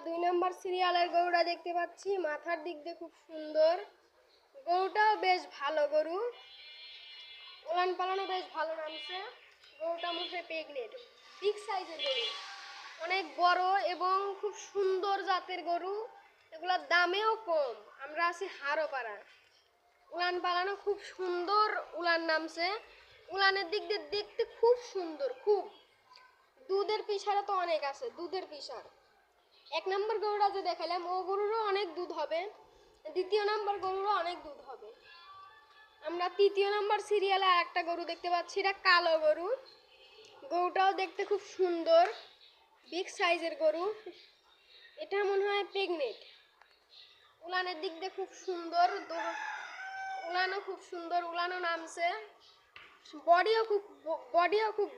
2 নম্বর সিরিয়ালের গরুটা দেখতে পাচ্ছি, মাথার দিক দিয়ে খুব সুন্দর। গরুটাও বেশ ভালো গরু, উলান পালানো বেশ ভালো নামছে। গরুটা মুখে প্রেগনেন্ট, বিগ সাইজের গরু, অনেক বড় এবং খুব সুন্দর জাতের গরু। এগুলোর দামেও কম। আমরা আছি হারোপাড়া। উলান পালানো খুব সুন্দর, উলান নামছে। উলানের দিক দিয়ে দেখতে খুব সুন্দর, খুব। দুধের পিসারে তো অনেক আছে, দুধের পিসার। 1 নম্বর গরুটা যে দেখালাম ও গরুরও অনেক দুধ হবে, 2য় নম্বর গরুরও অনেক দুধ হবে। আমরা 3য় নম্বর সিরিয়ালে আর একটা গরু দেখতে পাচ্ছি, এটা কালো গরু। গরুটাও দেখতে খুব সুন্দর, বিগ সাইজের গরু। এটা মনে হয় প্রেগনেন্ট। উলানের দিক দিয়ে খুব সুন্দর, উলানও খুব সুন্দর, উলানও নামছে। বডিও খুব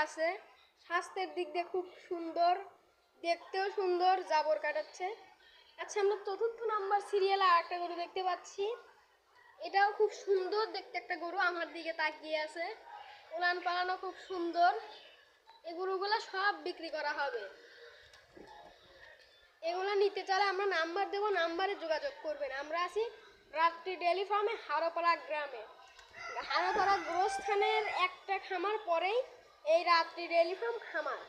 আছে। স্বাস্থ্যের দিক দিয়ে খুব সুন্দর, দেখতেও সুন্দর, জাবর কাটাচ্ছে। আচ্ছা, আমরা 4র্থ নম্বর সিরিয়ালে আর একটা গরু দেখতে পাচ্ছি। এটাও খুব সুন্দর দেখতে একটা গরু, আমার দিকে তাকিয়ে আছে। উলান পালানো খুব সুন্দর। এই গরুগুলো সব বিক্রি করা হবে। এগুলো নিতে চাইলে আমরা নাম্বার দেবো, নাম্বারে যোগাযোগ করবেন। আমরা আছি রাত্রি ডেইরি ফার্মে, হারোপাড়া গ্রামে। হারোপাড়া গোরস্থানের একটা খামার পরেই এই রাত্রি ডেইরি ফার্ম খামার।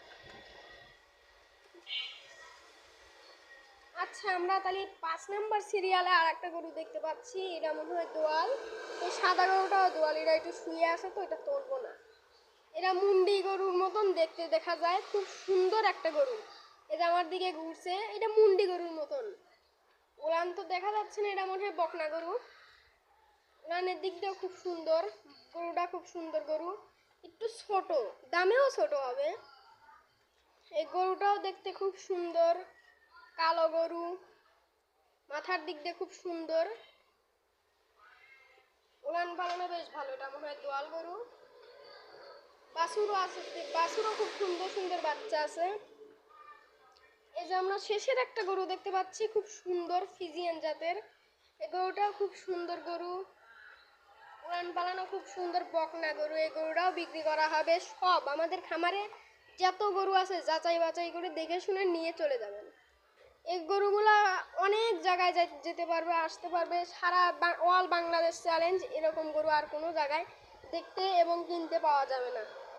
আচ্ছা, আমরা তাহলে 5 নম্বর সিরিয়ালে আর একটা গরু দেখতে পাচ্ছি। এটা মনে হয় দোয়াল। এই সাদা গরুটাও দোয়াল, এটা একটু শুয়ে আছে তো এটা তুলবো না। এটা মুন্ডি গরুর মতন দেখতে দেখা যায়, খুব সুন্দর একটা গরু। এটা আমার দিকে ঘুরছে, এটা মুন্ডি গরুর মতন। উলান তো দেখা যাচ্ছে না, এটা মনে হয় বকনা গরু। উলানের দিক দিয়েও খুব সুন্দর, গরুটা খুব সুন্দর গরু, একটু ছোট, দামেও ছোট হবে। এই গরুটাও দেখতে খুব সুন্দর, কালো গরু, মাথার দিক দিয়ে খুব সুন্দর, উলান পালানো বেশ ভালো। এটা মনে হয় দোয়াল গরু। বাছুরও আছে, বাছুরও খুব সুন্দর সুন্দর বাচ্চা আছে। এই যে আমরা শেষের একটা গরু দেখতে পাচ্ছি, খুব সুন্দর ফিজিয়ান জাতের। এই গরুটাও খুব সুন্দর গরু, উলান পালানো খুব সুন্দর, বকনা গরু। এই গরুটাও বিক্রি করা হবে। সব আমাদের খামারে যত গরু আছে যাচাই বাছাই করে দেখে শুনে নিয়ে চলে যাবেন। এই গরুগুলা অনেক জায়গায় যেতে পারবে, আসতে পারবে। সারা অল বাংলাদেশ চ্যালেঞ্জ। এরকম গরু আর কোনো জায়গায় দেখতে এবং কিনতে পাওয়া যাবে না।